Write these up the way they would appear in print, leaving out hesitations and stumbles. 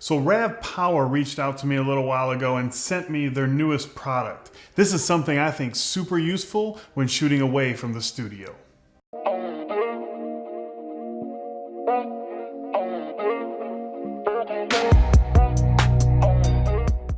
So RAVPOWER reached out to me a little while ago and sent me their newest product. This is something I think super useful when shooting away from the studio.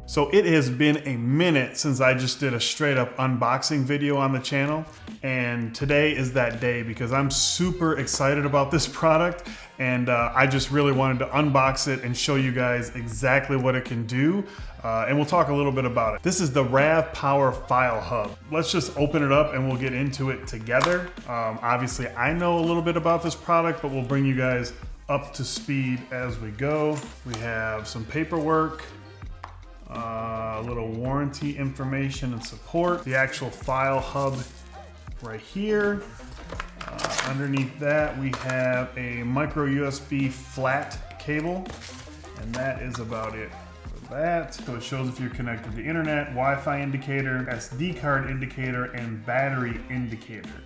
So it has been a minute since I just did a straight up unboxing video on the channel, and today is that day because I'm super excited about this product, and I just really wanted to unbox it and show you guys exactly what it can do, and we'll talk a little bit about it. This is the RAVPOWER FileHub. Let's just open it up and we'll get into it together. Obviously I know a little bit about this product, but we'll bring you guys up to speed as we go. We have some paperwork, a little warranty information and support, the actual file hub right here. Underneath that we have a micro USB flat cable, and that is about it for that. So it shows if you're connected to the internet, Wi-Fi indicator, SD card indicator, and battery indicator.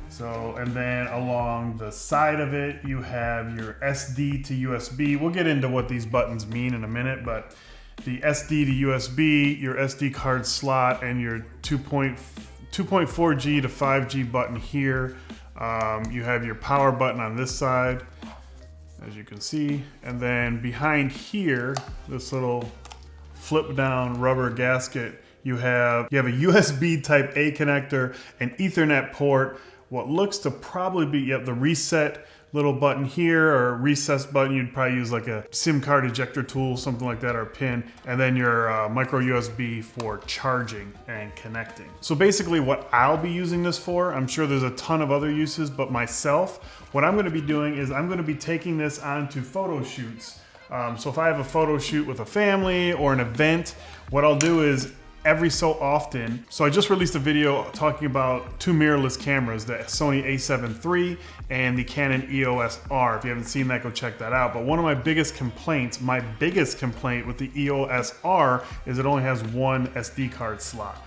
So, and then along the side of it you have your SD to USB. We'll get into what these buttons mean in a minute, but the SD to USB, your SD card slot, and your 2.4G to 5G button here. You have your power button on this side, as you can see. And then behind here, this little flip down rubber gasket, you have a USB type A connector, an Ethernet port, what looks to probably be the reset little button here, or recess button. You'd probably use like a SIM card ejector tool, something like that, or a pin, and then your micro USB for charging and connecting. So basically what I'll be using this for, I'm sure there's a ton of other uses, but myself, what I'm going to be doing is I'm going to be taking this onto photo shoots. So if I have a photo shoot with a family or an event, what I'll do is every so often, so I just released a video talking about two mirrorless cameras, the Sony a7 III and the Canon EOS R. If you haven't seen that, go check that out. But one of my biggest complaints with the EOS R is it only has one SD card slot,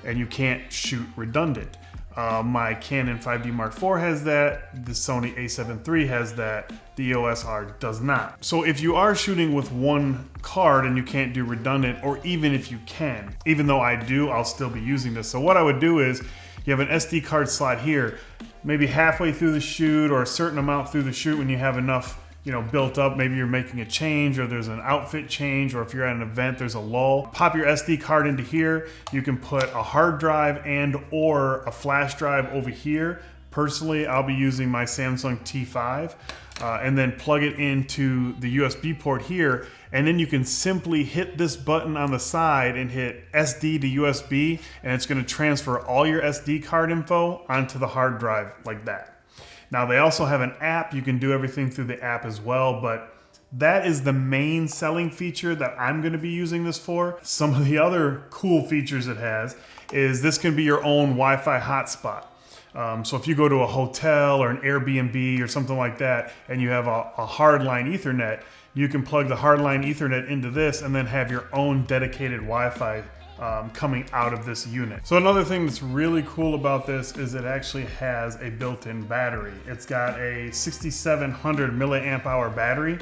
and you can't shoot redundant. My Canon 5D Mark IV has that, the Sony a7 III has that, the EOS R does not. So if you are shooting with one card and you can't do redundant, or even if you can, even though I do, I'll still be using this. So what I would do is, you have an SD card slot here, maybe halfway through the shoot or a certain amount through the shoot when you have enough built up, maybe you're making a change or there's an outfit change, or if you're at an event, there's a lull. Pop your SD card into here. You can put a hard drive and or a flash drive over here. Personally, I'll be using my Samsung T5, and then plug it into the USB port here. And then you can simply hit this button on the side and hit SD to USB, and it's gonna transfer all your SD card info onto the hard drive like that. Now they also have an app, you can do everything through the app as well, but that is the main selling feature that I'm gonna be using this for. Some of the other cool features it has is this can be your own Wi-Fi hotspot. So if you go to a hotel or an Airbnb or something like that, and you have a hardline Ethernet, you can plug the hardline Ethernet into this and then have your own dedicated Wi-Fi coming out of this unit. So another thing that's really cool about this is it actually has a built-in battery. It's got a 6700 milliamp hour battery.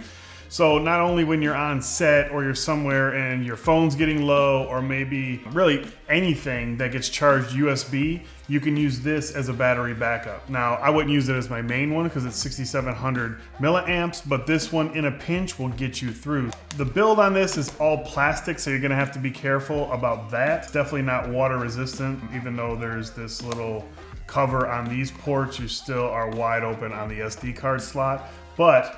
So not only when you're on set or you're somewhere and your phone's getting low, or maybe really anything that gets charged USB, you can use this as a battery backup. Now, I wouldn't use it as my main one because it's 6700 milliamps, but this one in a pinch will get you through. The build on this is all plastic, so you're gonna have to be careful about that. It's definitely not water resistant, even though there's this little cover on these ports, you still are wide open on the SD card slot. But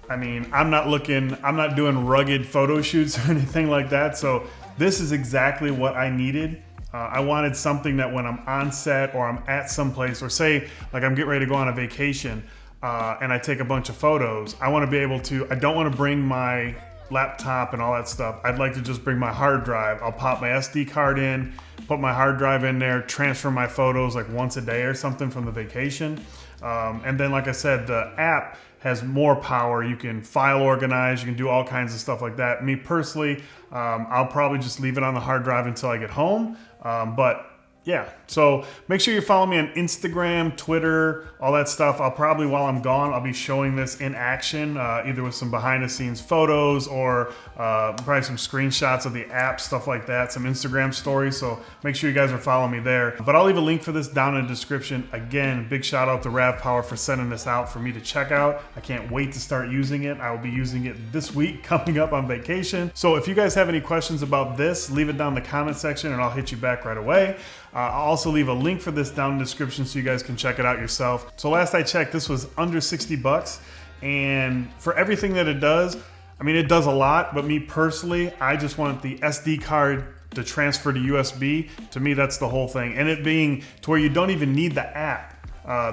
I mean, I'm not doing rugged photo shoots or anything like that, so this is exactly what I needed. I wanted something that when I'm on set or I'm at someplace, or say like I'm getting ready to go on a vacation and I take a bunch of photos, I want to be able to, I don't want to bring my laptop and all that stuff. I'd like to just bring my hard drive. I'll pop my SD card in, put my hard drive in there, transfer my photos like once a day or something from the vacation. And then, like I said, the app has more power. You can file organize, you can do all kinds of stuff like that. Me personally, I'll probably just leave it on the hard drive until I get home. But yeah, so make sure you follow me on Instagram, Twitter, all that stuff. I'll probably, while I'm gone, I'll be showing this in action, either with some behind the scenes photos or probably some screenshots of the app, stuff like that, some Instagram stories. So make sure you guys are following me there. But I'll leave a link for this down in the description. Again, big shout out to RAVPOWER for sending this out for me to check out. I can't wait to start using it. I will be using it this week coming up on vacation. So if you guys have any questions about this, leave it down in the comment section and I'll hit you back right away. I'll also leave a link for this down in the description so you guys can check it out yourself. So last I checked, this was under 60 bucks. And for everything that it does, I mean, it does a lot, but me personally, I just want the SD card to transfer to USB. To me, that's the whole thing. And it being to where you don't even need the app.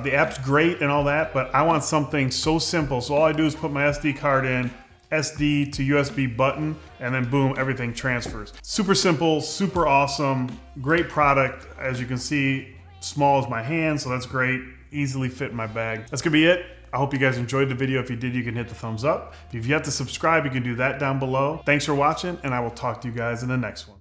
The app's great and all that, but I want something so simple. So all I do is put my SD card in, SD to USB button, and then boom, everything transfers. Super simple, super awesome, great product. As you can see, small as my hand, so that's great. Easily fit in my bag. That's gonna be it. I hope you guys enjoyed the video. If you did, you can hit the thumbs up. If you've yet to subscribe, you can do that down below. Thanks for watching, and I will talk to you guys in the next one.